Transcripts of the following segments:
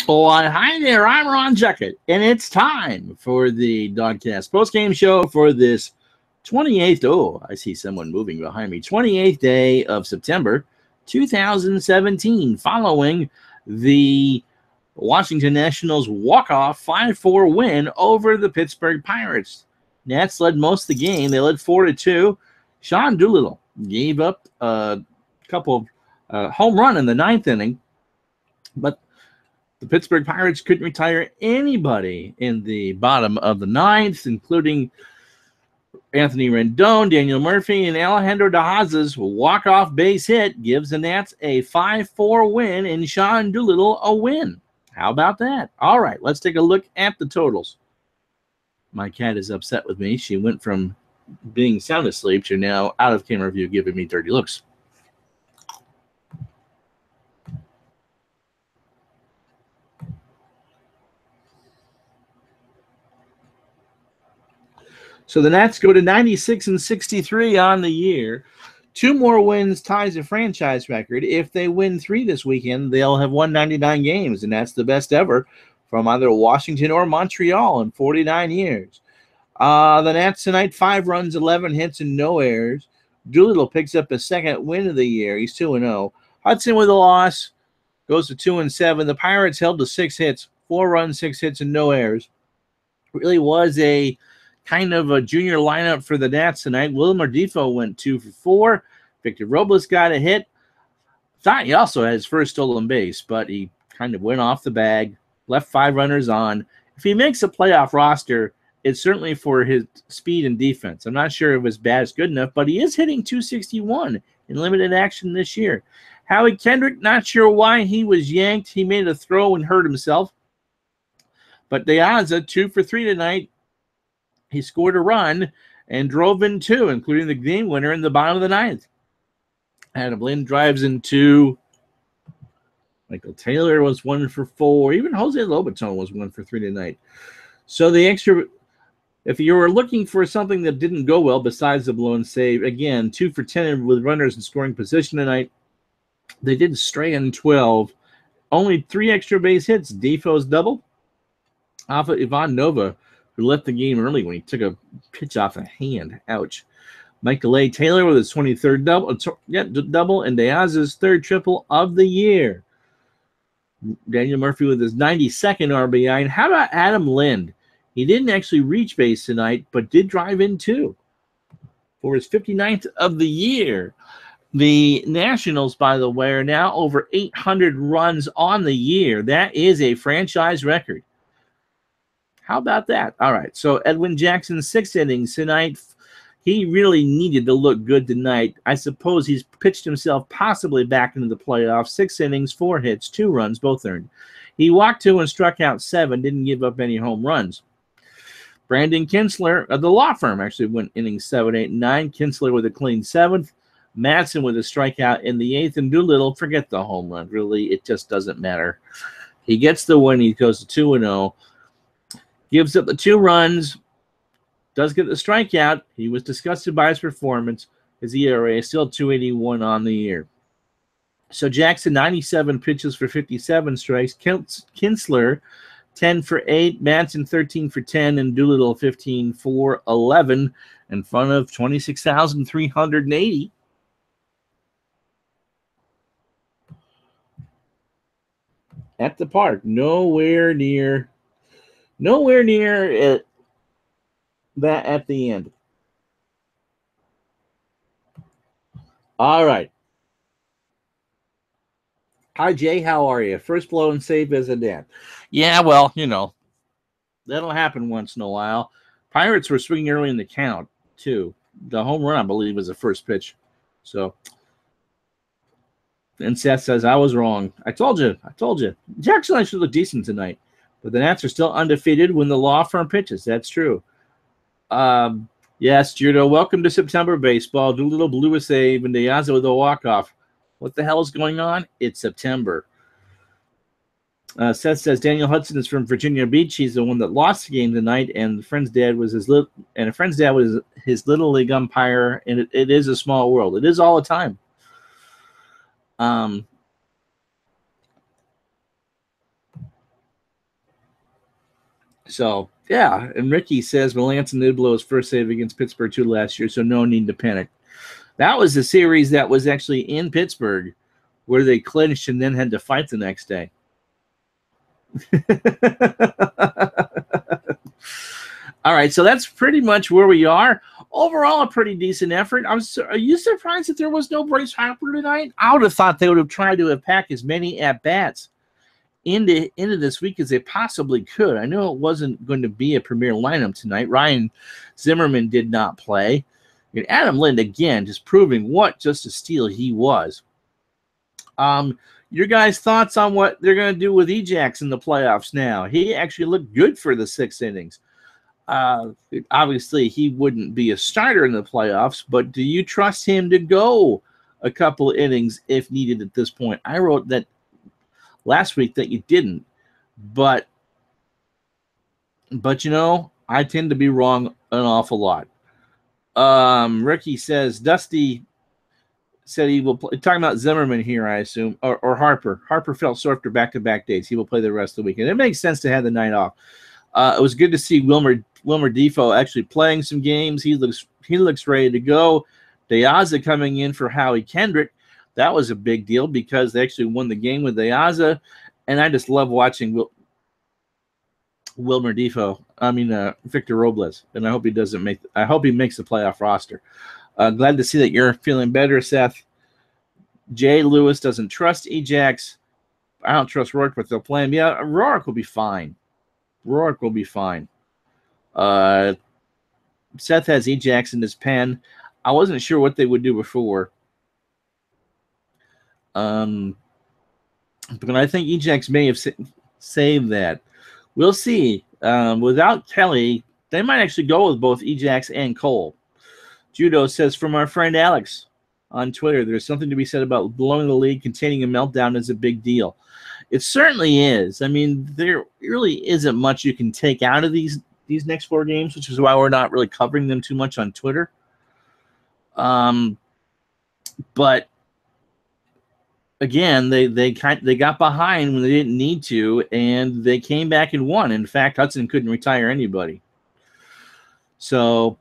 Oh, hi there. I'm Ron Jeckett, and it's time for the DoDCast Postgame show for this 28th. Oh, I see someone moving behind me. 28th day of September 2017, following the Washington Nationals walk-off 5-4 win over the Pittsburgh Pirates. Nats led most of the game. They led 4-2. Sean Doolittle gave up a couple of home run in the ninth inning, but the Pittsburgh Pirates couldn't retire anybody in the bottom of the ninth, including Anthony Rendon, Daniel Murphy, and Alejandro De Haza's walk-off base hit gives the Nats a 5-4 win and Sean Doolittle a win. How about that? All right, let's take a look at the totals. My cat is upset with me. She went from being sound asleep to now out of camera view giving me dirty looks. So the Nats go to 96-63 on the year. 2 more wins ties a franchise record. If they win 3 this weekend, they'll have won 99 games, and that's the best ever from either Washington or Montreal in 49 years. The Nats tonight, 5 runs, 11 hits, and no errors. Doolittle picks up his second win of the year. He's 2-0. Hudson with a loss goes to 2-7. The Pirates held to 6 hits, 4 runs, 6 hits, and no errors. Really was a kind of a junior lineup for the Nats tonight. Wilmer Difo went 2 for 4. Victor Robles got a hit. Thought he also had his first stolen base, but he kind of went off the bag, left 5 runners on. If he makes a playoff roster, it's certainly for his speed and defense. I'm not sure if his bat is good enough, but he is hitting 261 in limited action this year. Howie Kendrick, not sure why he was yanked. He made a throw and hurt himself. But De Haza, 2 for 3 tonight. He scored a run and drove in 2, including the game winner in the bottom of the ninth. Adam Lind drives in 2. Michael Taylor was 1 for 4. Even Jose Lobaton was 1 for 3 tonight. So the extra, if you were looking for something that didn't go well besides the blown save, again, 2 for 10 with runners in scoring position tonight. They did stray in 12. Only 3 extra base hits. Defoe's double off of Ivan Nova, who left the game early when he took a pitch off a hand. Ouch. Michael A. Taylor with his 23rd double, and De Haza's 3rd triple of the year. Daniel Murphy with his 92nd RBI. And how about Adam Lind? He didn't actually reach base tonight, but did drive in 2 for his 59th of the year. The Nationals, by the way, are now over 800 runs on the year. That is a franchise record. How about that? All right, so Edwin Jackson, 6 innings tonight. He really needed to look good tonight. I suppose he's pitched himself possibly back into the playoffs. 6 innings, 4 hits, 2 runs, both earned. He walked 2 and struck out 7, didn't give up any home runs. Brandon Kinsler of the law firm actually went innings 7, 8, and 9. Kinsler with a clean 7th. Madsen with a strikeout in the 8th. And Doolittle, forget the home run. Really, it just doesn't matter. He gets the win. He goes to 2-0. Gives up the 2 runs, does get the strikeout. He was disgusted by his performance. His ERA is still 2.81 on the year. So Jackson, 97 pitches for 57 strikes. Kinsler, 10 for 8. Madsen, 13 for 10. And Doolittle, 15 for 11 in front of 26,380. At the park. Nowhere near it, that at the end. All right. Hi, Jay. How are you? First blown save as a Nat. Yeah, well, that'll happen once in a while. Pirates were swinging early in the count, too. The home run, I believe, was the first pitch. So, and Seth says, I was wrong. I told you. Jackson actually looked decent tonight. But the Nats are still undefeated when the law firm pitches. That's true. Yes, Judo, welcome to September baseball. Doolittle blew a save and De Haza with a walk-off. What the hell is going on? It's September. Seth says Daniel Hudson is from Virginia Beach. He's the one that lost the game tonight, and a friend's dad was his little league umpire. And it is a small world. It is all the time. So, yeah. And Ricky says Melanson did blow his first save against Pittsburgh, too, last year, so no need to panic. That was a series that was actually in Pittsburgh where they clinched and then had to fight the next day. All right, so that's pretty much where we are. Overall, a pretty decent effort. Are you surprised that there was no Bryce Harper tonight? I would have thought they would have tried to pack as many at-bats into this week as they possibly could. I know it wasn't going to be a premier lineup tonight. Ryan Zimmerman did not play. And Adam Lind, again, just proving what just a steal he was. Your guys' thoughts on what they're going to do with Ejax in the playoffs now? He actually looked good for the 6 innings. Obviously, he wouldn't be a starter in the playoffs, but do you trust him to go a couple of innings if needed at this point? I wrote that last week that you didn't, but you know, I tend to be wrong an awful lot. Ricky says Dusty said he will play. Talking about Zimmerman here, I assume, or Harper. Harper felt sore after back-to-back days. He will play the rest of the weekend. It makes sense to have the night off. It was good to see Wilmer Defoe actually playing some games. He looks ready to go. De Aza coming in for Howie Kendrick. That was a big deal because they actually won the game with De Aza, and I just love watching Wilmer Defoe. Victor Robles, and I hope he makes the playoff roster. Glad to see that you're feeling better, Seth. Jay Lewis doesn't trust Ejax. I don't trust Rourke, but they'll play him. Yeah, Rourke will be fine. Seth has Ejax in his pen. I wasn't sure what they would do before. But I think Ejax may have saved that. We'll see. Without Kelly, they might actually go with both Ejax and Cole. Judo says, from our friend Alex on Twitter, there's something to be said about blowing the lead, containing a meltdown is a big deal. It certainly is. I mean, there really isn't much you can take out of these next 4 games, which is why we're not really covering them too much on Twitter. But again, they got behind when they didn't need to, and they came back and won. In fact, Hudson couldn't retire anybody. So,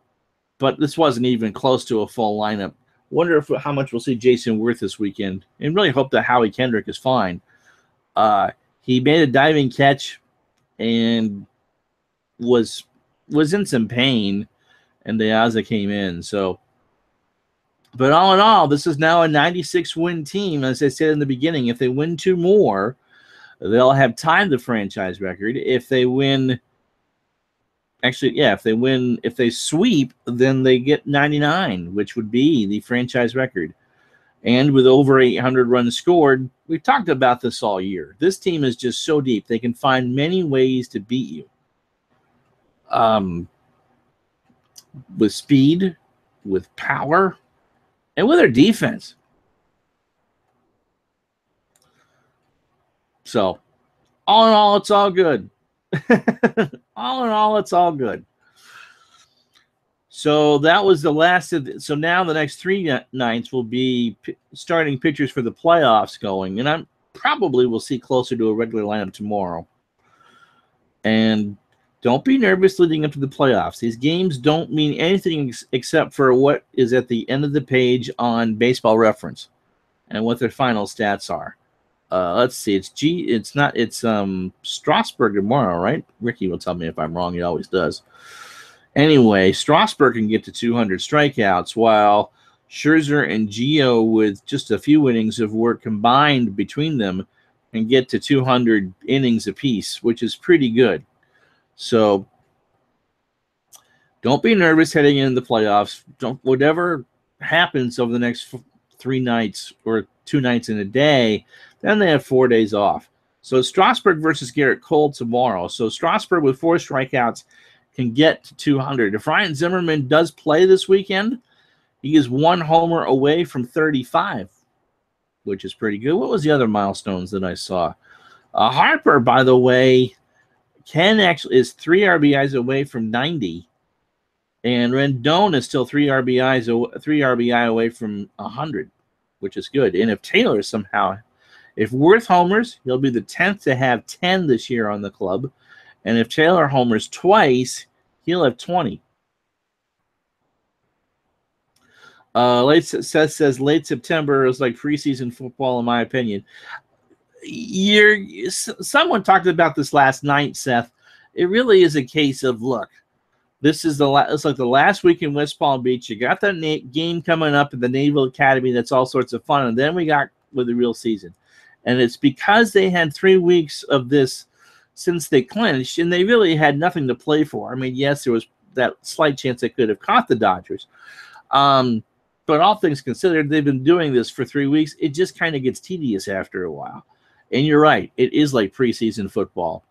but this wasn't even close to a full lineup. Wonder how much we'll see Jason Worth this weekend, and really hope that Howie Kendrick is fine. He made a diving catch and was in some pain, and De Aza came in. So, but all in all, this is now a 96-win team. As I said in the beginning, if they win 2 more, they'll have tied the franchise record. If they win, if they sweep, then they get 99, which would be the franchise record. And with over 800 runs scored, we've talked about this all year. This team is just so deep. They can find many ways to beat you. With speed, with power, and with their defense. So, all in all, it's all good. All in all, it's all good. So that was the last of so now the next 3 nights will be starting pitchers for the playoffs going, and I probably will see closer to a regular lineup tomorrow. And don't be nervous leading up to the playoffs. These games don't mean anything except for what is at the end of the page on Baseball Reference and what their final stats are. Let's see. It's Strasburg tomorrow, right? Ricky will tell me if I'm wrong. He always does. Anyway, Strasburg can get to 200 strikeouts, while Scherzer and Gio, with just a few innings of work combined between them, can get to 200 innings apiece, which is pretty good. So don't be nervous heading into the playoffs. Whatever happens over the next 3 nights or 2 nights in a day, then they have 4 days off. So Strasburg versus Garrett Cole tomorrow. So Strasburg with 4 strikeouts can get to 200. If Ryan Zimmerman does play this weekend, he is 1 homer away from 35, which is pretty good. What was the other milestones that I saw? Harper, by the way, is 3 RBIs away from 90, and Rendon is still 3 RBI away from 100, which is good. And if Worth homers, he'll be the 10th to have 10 this year on the club. And if Taylor homers twice, he'll have 20. Seth says late September is like preseason football, in my opinion. Someone talked about this last night, Seth. It really is a case of, look, this is it's like the last week in West Palm Beach. You got that game coming up at the Naval Academy. That's all sorts of fun. And then we got with the real season. And it's because they had 3 weeks of this since they clinched, and they really had nothing to play for. I mean, yes, there was that slight chance they could have caught the Dodgers. But all things considered, they've been doing this for 3 weeks. It just kind of gets tedious after a while. And you're right. It is like preseason football.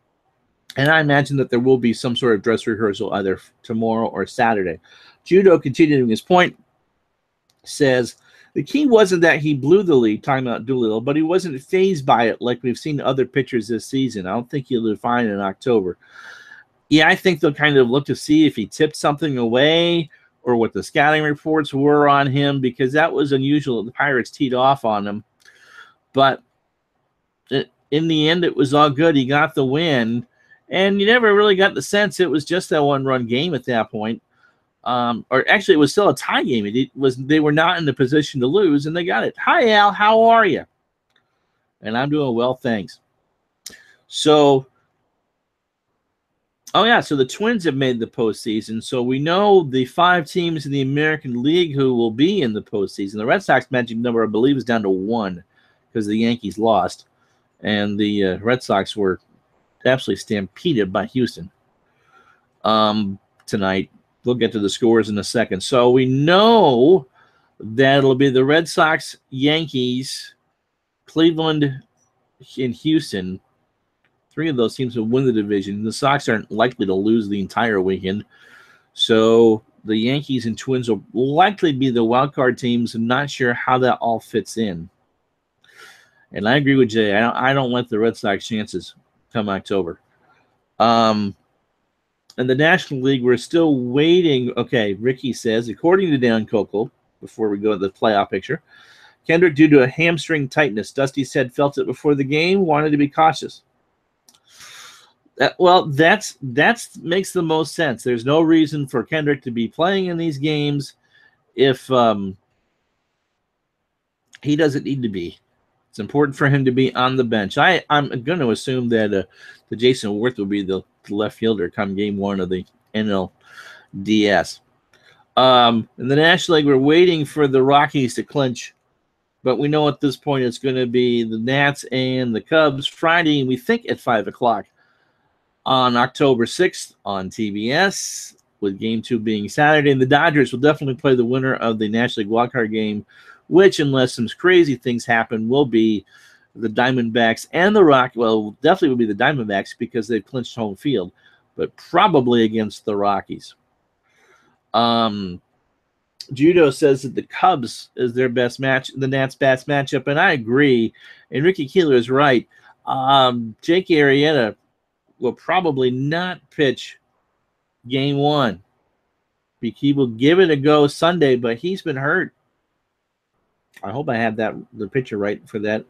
And I imagine that there will be some sort of dress rehearsal either tomorrow or Saturday. Judo, continuing his point, says the key wasn't that he blew the lead, talking about Doolittle, but he wasn't fazed by it like we've seen other pitchers this season. I don't think he'll do fine in October. Yeah, I think they'll kind of look to see if he tipped something away or what the scouting reports were on him, because that was unusual. The Pirates teed off on him. But in the end, it was all good. He got the win. And you never really got the sense it was just that one-run game at that point. Or actually, it was still a tie game. They were not in the position to lose, and they got it. Hi, Al. How are you? And I'm doing well, thanks. So, so the Twins have made the postseason. So we know the 5 teams in the American League who will be in the postseason. The Red Sox magic number, I believe, is down to 1 because the Yankees lost. And the Red Sox were absolutely stampeded by Houston tonight. We'll get to the scores in a second. So we know that it'll be the Red Sox, Yankees, Cleveland, and Houston. 3 of those teams will win the division. The Sox aren't likely to lose the entire weekend. So the Yankees and Twins will likely be the wild card teams. I'm not sure how that all fits in. And I agree with Jay. I don't want the Red Sox chances come October. In the National League, we're still waiting. Okay, Ricky says, according to Dan Kokel, before we go to the playoff picture, Kendrick, due to a hamstring tightness, Dusty said felt it before the game, wanted to be cautious. That makes the most sense. There's no reason for Kendrick to be playing in these games if he doesn't need to be. It's important for him to be on the bench. I'm going to assume that the Jason Worth will be the left fielder come game 1 of the NLDS. In the National League, we're waiting for the Rockies to clinch, but we know at this point it's going to be the Nats and the Cubs Friday, we think at 5 o'clock on October 6th on TBS, with game 2 being Saturday. And the Dodgers will definitely play the winner of the National League wildcard game, which, unless some crazy things happen, will be the Diamondbacks and the Rockies. Well, definitely will be the Diamondbacks because they've clinched home field, but probably against the Rockies. Judo says that the Cubs is their best match, the Nats' best matchup, and I agree. And Ricky Keeler is right. Jake Arrieta will probably not pitch game 1. He will give it a go Sunday, but he's been hurt. I hope I have the picture right for that.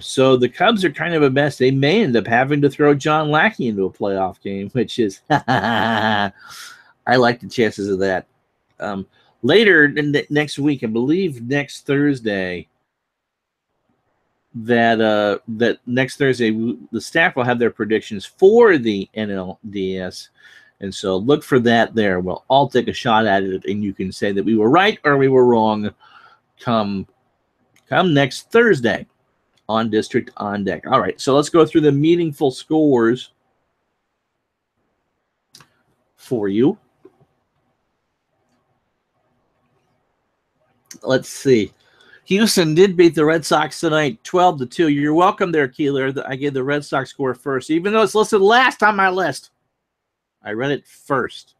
So the Cubs are kind of a mess. They may end up having to throw John Lackey into a playoff game, which is I like the chances of that. Later next week, I believe next Thursday, that next Thursday the staff will have their predictions for the NLDS. And so look for that there. We'll all take a shot at it, and you can say that we were right or we were wrong come next Thursday on District on Deck. All right, so let's go through the meaningful scores for you. Let's see. Houston did beat the Red Sox tonight 12-2. You're welcome there, Keeler. I gave the Red Sox score first, even though it's listed last on my list. I read it first.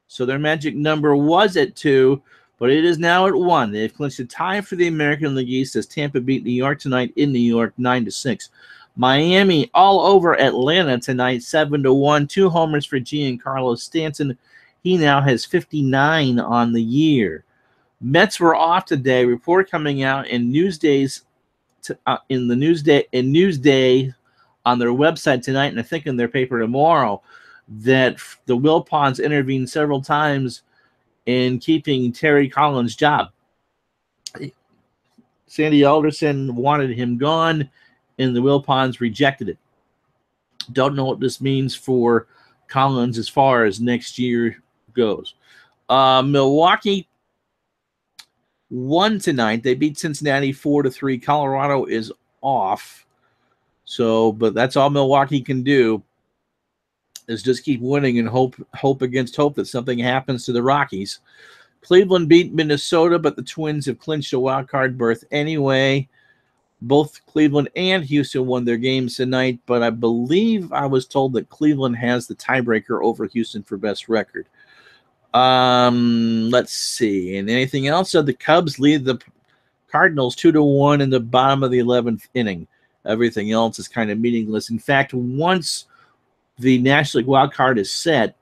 So their magic number was at 2, but it is now at 1. They've clinched a tie for the American League East as Tampa beat New York tonight in New York 9-6. Miami all over Atlanta tonight 7-1. 2 homers for Giancarlo Stanton. He now has 59 on the year. Mets were off today. Report coming out in Newsday on their website tonight, and I think in their paper tomorrow, that the Wilpons intervened several times in keeping Terry Collins' job. Sandy Alderson wanted him gone, and the Wilpons rejected it. Don't know what this means for Collins as far as next year goes. Milwaukee won tonight. They beat Cincinnati 4-3. Colorado is off. So, but that's all Milwaukee can do is just keep winning and hope against hope that something happens to the Rockies. Cleveland beat Minnesota, but the Twins have clinched a wild card berth anyway. Both Cleveland and Houston won their games tonight, but I believe I was told that Cleveland has the tiebreaker over Houston for best record. Let's see. And anything else? So the Cubs lead the Cardinals 2-1 in the bottom of the 11th inning. Everything else is kind of meaningless. In fact, once the National League wild card is set,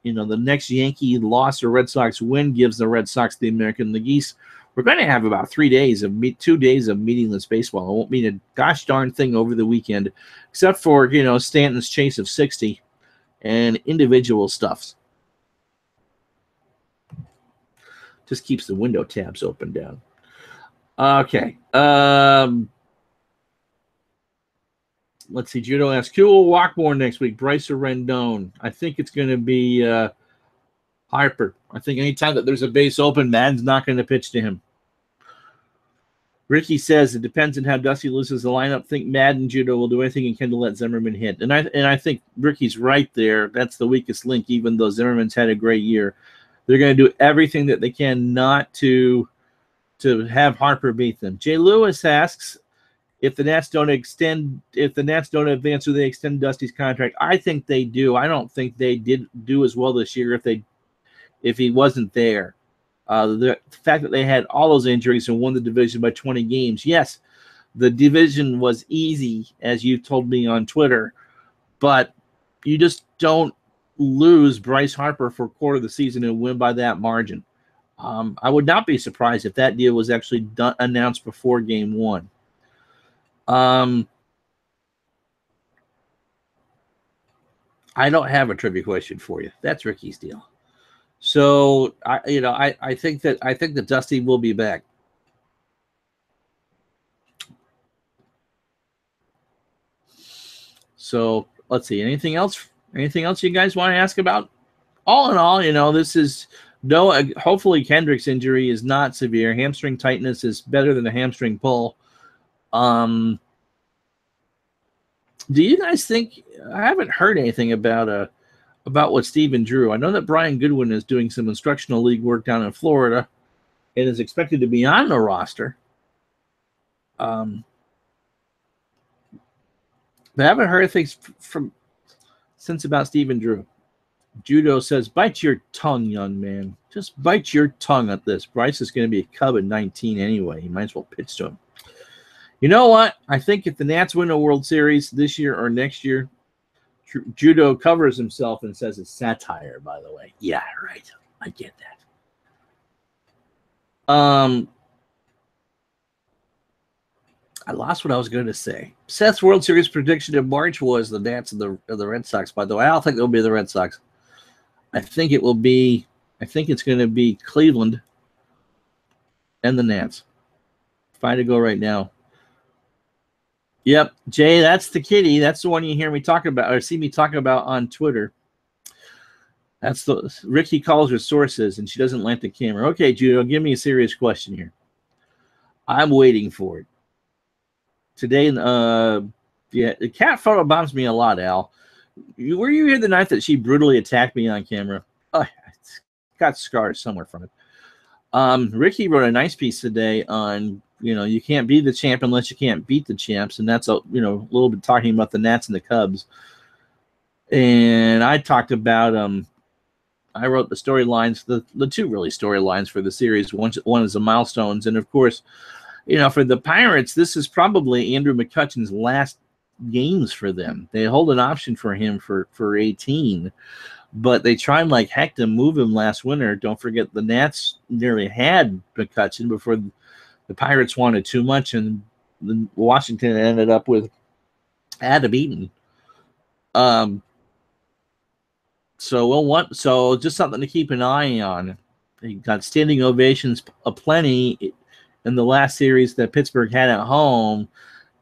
the next Yankee loss or Red Sox win gives the Red Sox the American League East. We're going to have about 2 days of meaningless baseball. It won't mean a gosh darn thing over the weekend, except for, Stanton's chase of 60 and individual stuffs. Just keeps the window tabs open down. Okay. Let's see. Judo asks, who will walk more next week, Bryce or Rendon? I think it's going to be Harper. I think anytime that there's a base open, Madden's not going to pitch to him. Ricky says it depends on how Dusty loses the lineup. Think Madden Judo will do anything and can to let Zimmerman hit. And I think Ricky's right there. That's the weakest link, even though Zimmerman's had a great year. They're going to do everything that they can not to have Harper beat them. Jay Lewis asks if the Nats don't advance, do they extend Dusty's contract? I think they do. I don't think they did do as well this year if he wasn't there. The fact that they had all those injuries and won the division by 20 games. Yes, the division was easy, as you told me on Twitter, but you just don't lose Bryce Harper for a quarter of the season and win by that margin. I would not be surprised if that deal was actually announced before game 1. I don't have a trivia question for you. That's Ricky's deal. So I think that Dusty will be back. So let's see. Anything else? Anything else you guys want to ask about? All in all, this is hopefully Kendrick's injury is not severe. Hamstring tightness is better than a hamstring pull. Do you guys think? I haven't heard anything about what Stephen Drew. I know that Brian Goodwin is doing some instructional league work down in Florida and is expected to be on the roster. But I haven't heard things since about Stephen Drew. Judo says, bite your tongue, young man. Just bite your tongue at this. Bryce is going to be a Cub at 19 anyway. You might as well pitch to him. You know what? I think if the Nats win a World Series this year or next year, Judo covers himself and says it's satire, by the way. Yeah, right. I get that. I lost what I was going to say. Seth's World Series prediction in March was the Nats and the Red Sox, by the way. I don't think it'll be the Red Sox. I think it's going to be Cleveland and the Nats. If I had to go right now. Yep, Jay, that's the kitty. That's the one you hear me talk about or see me talking about on Twitter. That's the Ricky calls her sources and she doesn't like the camera. Okay, Judo, give me a serious question here. I'm waiting for it. Today, the cat photo bombs me a lot, Al. Were you here the night that she brutally attacked me on camera? Oh, it's got scars somewhere from it. Ricky wrote a nice piece today on, you can't be the champ unless you can't beat the champs. And that's, a little bit talking about the Nats and the Cubs. And I talked about, I wrote the storylines, the two really storylines for the series. One is the milestones. And of course, for the Pirates, this is probably Andrew McCutchen's last games for them. They hold an option for him for 18, but they tried like heck to move him last winter. Don't forget the Nats nearly had McCutchen before the Pirates wanted too much, and Washington ended up with Adam Eaton. So just something to keep an eye on. He got standing ovations aplenty in the last series that Pittsburgh had at home.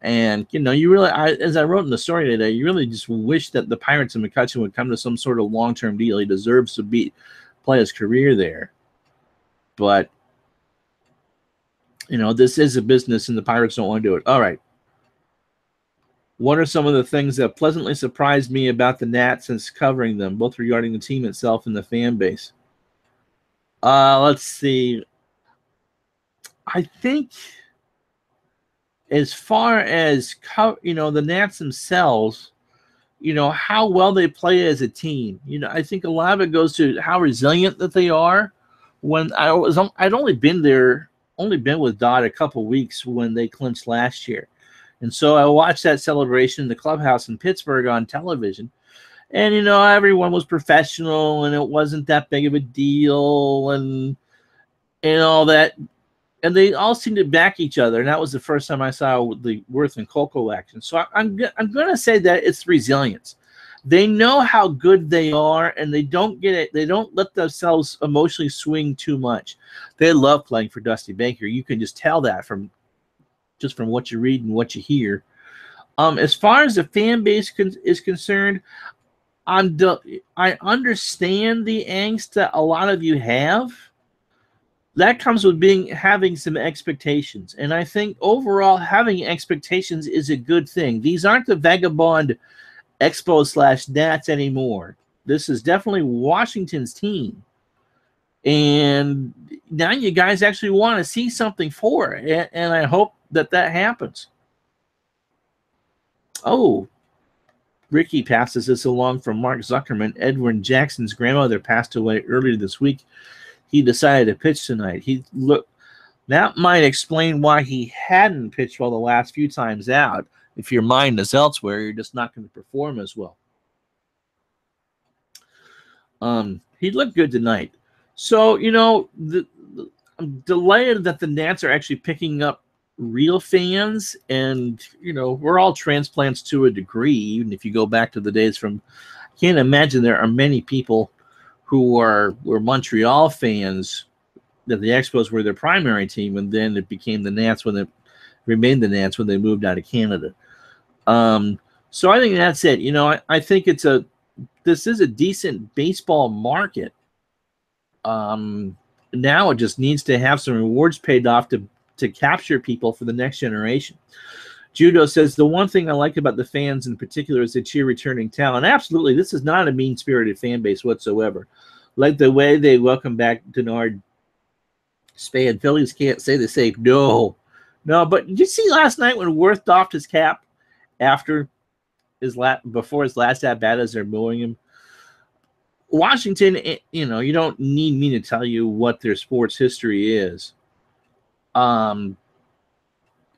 And, you really, as I wrote in the story today, you really just wish that the Pirates and McCutchen would come to some sort of long-term deal. He deserves to play his career there. But, this is a business and the Pirates don't want to do it. All right. What are some of the things that pleasantly surprised me about the Nats since covering them, both regarding the team itself and the fan base? Let's see. I think as far as, the Nats themselves, how well they play as a team. I think a lot of it goes to how resilient that they are. When I'd only been with Dodd a couple weeks when they clinched last year. And so I watched that celebration in the clubhouse in Pittsburgh on television. And, everyone was professional and it wasn't that big of a deal and all that. And they all seemed to back each other. And that was the first time I saw the Worth and Coco action. So I'm going to say that it's resilience. They know how good they are, and they don't get it. They don't let themselves emotionally swing too much. They love playing for Dusty Baker. You can just tell that from what you read and what you hear. As far as the fan base is concerned, I understand the angst that a lot of you have. That comes with having some expectations. And I think overall having expectations is a good thing. These aren't the vagabond Expos/Nats anymore. This is definitely Washington's team. And now you guys actually want to see something for it. And I hope that happens. Oh, Ricky passes this along from Mark Zuckerman. Edwin Jackson's grandmother passed away earlier this week. He decided to pitch tonight. That might explain why he hadn't pitched well the last few times out. If your mind is elsewhere, you're just not going to perform as well. He looked good tonight. So, I'm delighted that the Nats are actually picking up real fans. And, we're all transplants to a degree, even if you go back to the days I can't imagine there are many people who were Montreal fans, that the Expos were their primary team, and then it became the Nats remained the Nats when they moved out of Canada. So I think that's it. I think this is a decent baseball market. Now it just needs to have some rewards paid off to capture people for the next generation. Judo says, the one thing I like about the fans in particular is they cheer returning talent. Absolutely. This is not a mean-spirited fan base whatsoever. Like the way they welcome back Denard Span. Phillies can't say the same. No. But did you see last night when Worth doffed his cap before his last at-bat as they're mooing him? Washington, you don't need me to tell you what their sports history is. I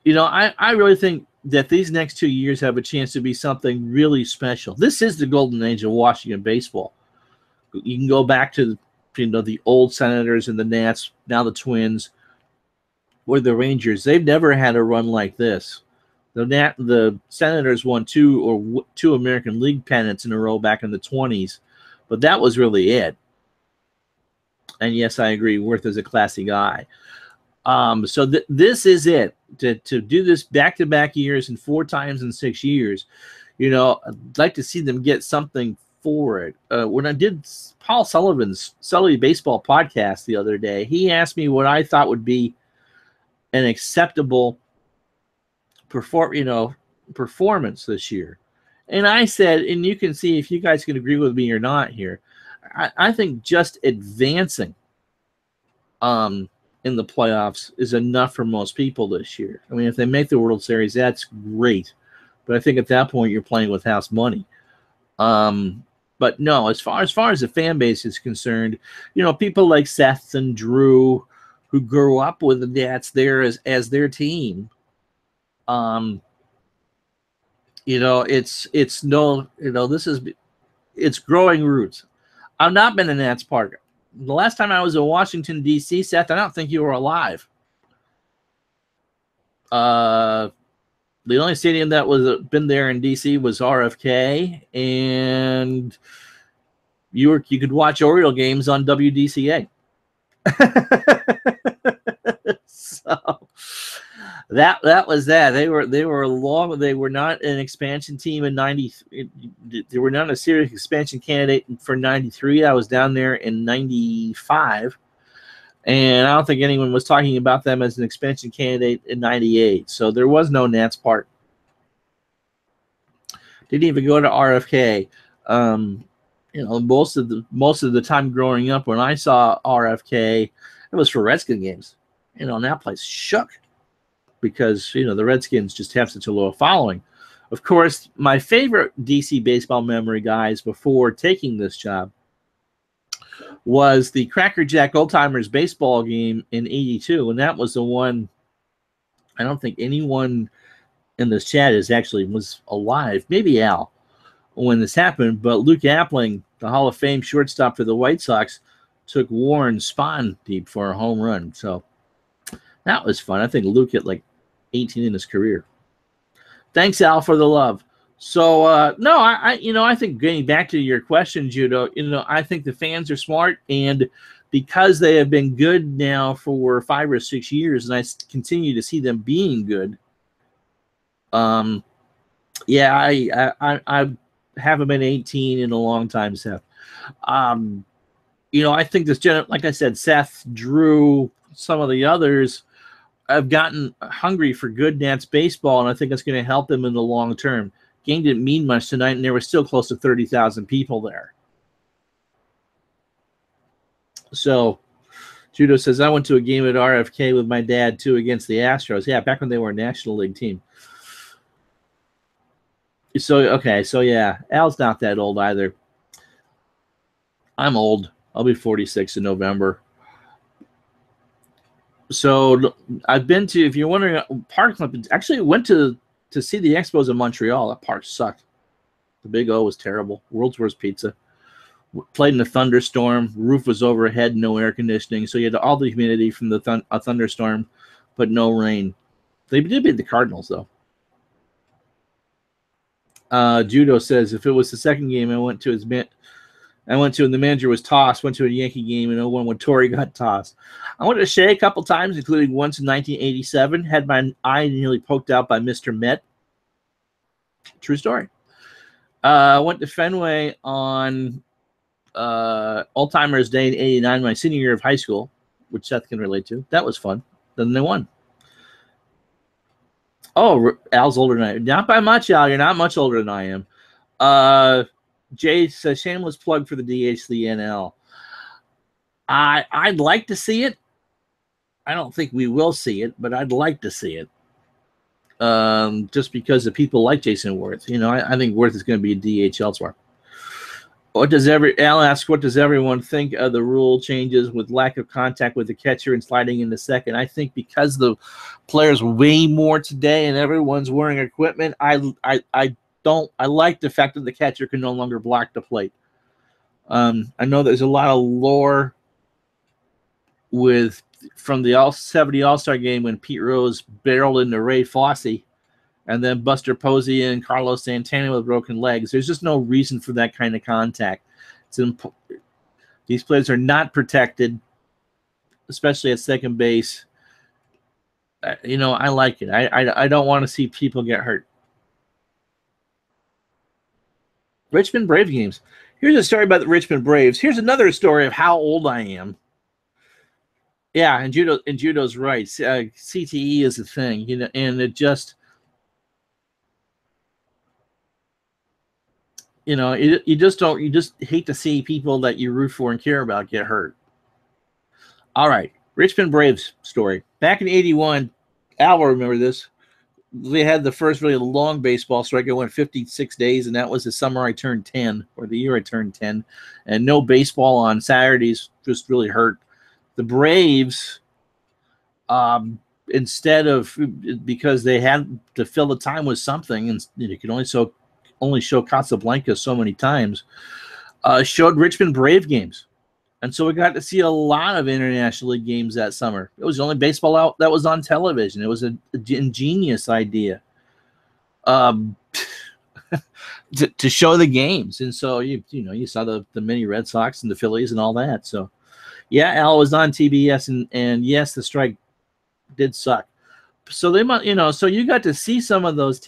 really think that these next 2 years have a chance to be something really special. This is the golden age of Washington baseball. You can go back to the old Senators and the Nats, now the Twins, or the Rangers. They've never had a run like this. The Senators won two American League pennants in a row back in the 20s, but that was really it. And yes, I agree, Worth is a classy guy. So this is it. To do this back-to-back years and 4 times in 6 years, I'd like to see them get something for it. When I did Paul Sullivan's Sully Baseball podcast the other day, he asked me what I thought would be an acceptable performance this year. And I said, and you can see if you guys can agree with me or not here, I think just advancing in the playoffs is enough for most people this year. I mean, if they make the World Series, that's great. But I think at that point you're playing with house money. But no, as far as the fan base is concerned, people like Seth and Drew who grew up with the Nats there as their team. It's growing roots. I've not been a Nats part. The last time I was in Washington, D.C., Seth, I don't think you were alive. The only stadium that was been there in DC was RFK, and you could watch Oriole games on WDCA. So that was that. They were long. They were not an expansion team in '90. They were not a serious expansion candidate for '93. I was down there in '95, and I don't think anyone was talking about them as an expansion candidate in '98. So there was no Nats Park. Didn't even go to RFK. Most of the time growing up, when I saw RFK, it was for Redskin games. And that place shook because the Redskins just have such a low following. Of course, my favorite DC baseball memory, guys, before taking this job, was the Cracker Jack Old Timers baseball game in '82, and that was the one. I don't think anyone in this chat was alive. Maybe Al when this happened, but Luke Appling, the Hall of Fame shortstop for the White Sox, took Warren Spahn deep for a home run. So that was fun. I think Luke hit like 18 in his career. Thanks, Al, for the love. So no, I think getting back to your question, Judo, I think the fans are smart, and because they have been good now for 5 or 6 years, and I continue to see them being good. Yeah, I haven't been 18 in a long time, Seth. I think this, like I said, Seth, Drew, some of the others have gotten hungry for good Nats baseball, and I think it's going to help them in the long term. Game didn't mean much tonight, and there were still close to 30,000 people there. So Judo says, I went to a game at RFK with my dad, too, against the Astros. Yeah, back when they were a National League team. So, okay, so yeah, Al's not that old either. I'm old. I'll be 46 in November. So I've been to, if you're wondering, park. Actually, went to see the Expos in Montreal. That park sucked. The Big O was terrible. World's worst pizza. Played in a thunderstorm. Roof was overhead, no air conditioning. So you had all the humidity from the thunderstorm, but no rain. They did beat the Cardinals, though. Judo says, if it was the second game I went to, and the manager was tossed, went to a Yankee game in 01 when Torrey got tossed. I went to Shea a couple times, including once in 1987. Had my eye nearly poked out by Mr. Met. True story. I went to Fenway on Old Timers Day in '89, my senior year of high school, which Seth can relate to. That was fun. Then they won. Oh, Al's older than I am. Not by much, Al. You're not much older than I am. Jay says, shameless plug for the DHCNL. I'd like to see it. I don't think we will see it, but I'd like to see it. Just because of people like Jason Worth. I think Worth is going to be a DH elsewhere. Al asks, what does everyone think of the rule changes with lack of contact with the catcher and sliding into second? I think because the players weigh more today and everyone's wearing equipment, I like the fact that the catcher can no longer block the plate. I know there's a lot of lore from the 70 All-Star game when Pete Rose barreled into Ray Fosse, and then Buster Posey and Carlos Santana with broken legs. There's just no reason for that kind of contact. These players are not protected, especially at second base. I like it. I don't want to see people get hurt. Richmond Braves games. Here's a story about the Richmond Braves. Here's another story of how old I am. Yeah, and Judo's right. CTE is a thing, and it just, you just hate to see people that you root for and care about get hurt. All right, Richmond Braves story. Back in '81, Al will remember this. They had the first really long baseball strike. It went 56 days, and that was the summer I turned 10, or the year I turned 10. And no baseball on Saturdays just really hurt. The Braves, instead of, because they had to fill the time with something, and you could only show Casablanca so many times, showed Richmond Brave games. And so we got to see a lot of International League games that summer. It was the only baseball out that was on television. It was an ingenious idea. um, to show the games. And so you saw the mini Red Sox and the Phillies and all that. So yeah, Al was on TBS, and yes, the strike did suck. So they might, so you got to see some of those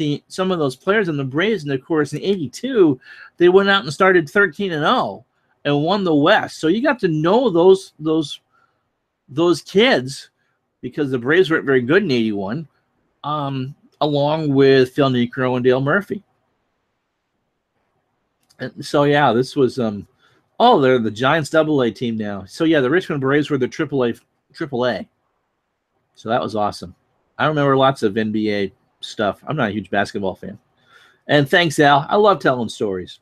players in the Braves, and of course in '82 they went out and started 13-0 and won the West. So you got to know those kids, because the Braves weren't very good in '81, along with Phil Niekro and Dale Murphy. And so yeah, this was they're the Giants AA team now. So yeah, the Richmond Braves were the AAA. So that was awesome. I remember lots of NBA stuff. I'm not a huge basketball fan. And thanks, Al. I love telling stories.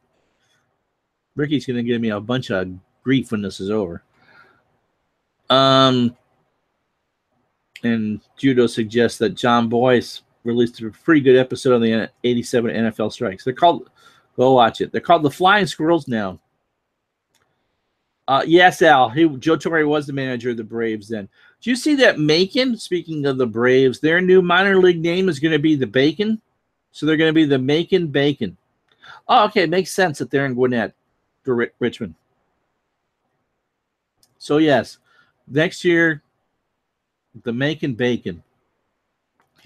Ricky's going to give me a bunch of grief when this is over. And Judo suggests that John Boyce released a pretty good episode of the '87 NFL strikes. They're called, go watch it. They're called the Flying Squirrels now. Yes, Al. Joe Torre was the manager of the Braves then. Do you see that Macon, speaking of the Braves, their new minor league name is going to be the Bacon? So they're going to be the Macon Bacon. Oh, okay. Makes sense that they're in Gwinnett for Richmond. So, yes, next year, the Macon Bacon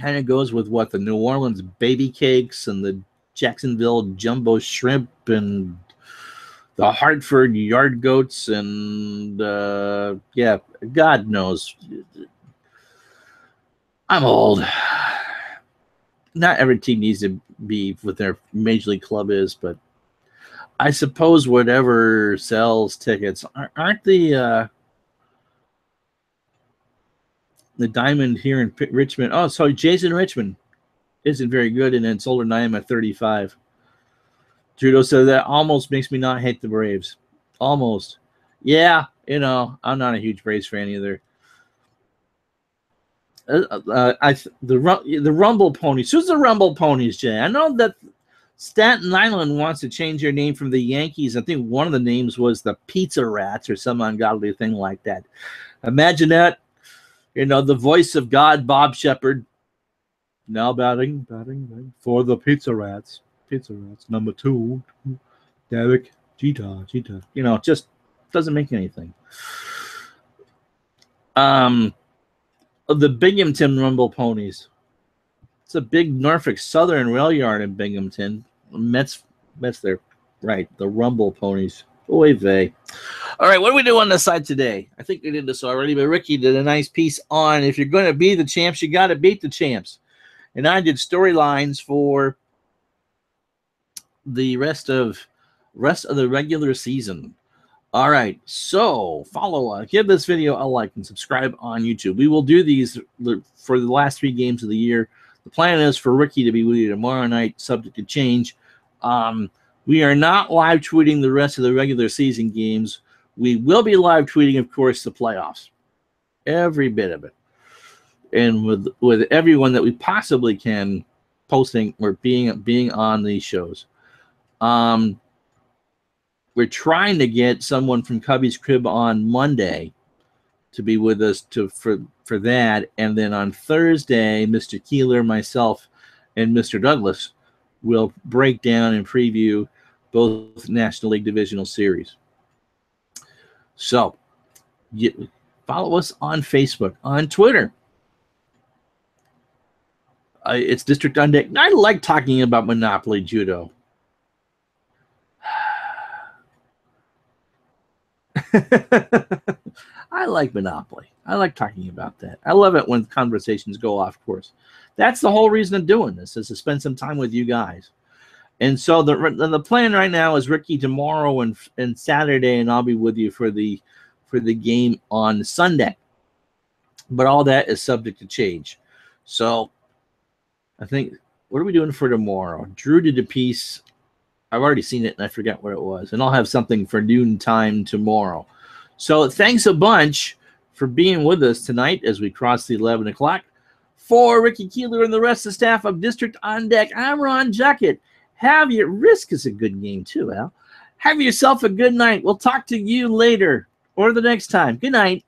kind of goes with what the New Orleans Baby Cakes and the Jacksonville Jumbo Shrimp and the Hartford Yard Goats and, God knows. I'm old. Not every team needs to be what their major league club is, but I suppose whatever sells tickets. Aren't the Diamond here in Richmond? Oh, sorry, Jason Richmond isn't very good, and it's older than I am at 35. Judo said that almost makes me not hate the Braves. Almost. Yeah, I'm not a huge Braves fan either. The Rumble Ponies. Who's the Rumble Ponies, Jay? I know that Staten Island wants to change their name from the Yankees. I think one of the names was the Pizza Rats or some ungodly thing like that. Imagine that. The voice of God, Bob Shepard, now batting for the Pizza Rats. Pizza Rats, number 2, Derek Jeter. Just doesn't make anything. The Binghamton Rumble Ponies. It's a big Norfolk Southern rail yard in Binghamton. Mets there. Right, the Rumble Ponies. Oy vey. All right, what do we do on the side today? I think we did this already, but Ricky did a nice piece on if you're going to be the champs, you got to beat the champs. And I did storylines for the rest of the regular season. All right, so give this video a like and subscribe on YouTube. We will do these for the last 3 games of the year. The plan is for Ricky to be with you tomorrow night, subject to change. We are not live tweeting the rest of the regular season games. We will be live tweeting, of course, the playoffs, every bit of it, and with everyone that we possibly can, posting or being on these shows. We're trying to get someone from Cubby's Crib on Monday to be with us for that. And then on Thursday, Mr. Keeler, myself, and Mr. Douglas will break down and preview both National League Divisional Series. So follow us on Facebook, on Twitter. It's District on Deck. I like talking about Monopoly Judo. I like Monopoly. I like talking about that. I love it when conversations go off course. That's the whole reason of doing this, is to spend some time with you guys. And so the plan right now is Ricky tomorrow and Saturday, and I'll be with you for the game on Sunday. But all that is subject to change. So I think, what are we doing for tomorrow? Drew did a piece. I've already seen it, and I forgot what it was. And I'll have something for noon time tomorrow. So thanks a bunch for being with us tonight as we cross the 11 o'clock. For Ricky Keeler and the rest of the staff of District on Deck, I'm Ron Juckett. Risk is a good game too, Al. Have yourself a good night. We'll talk to you later or the next time. Good night.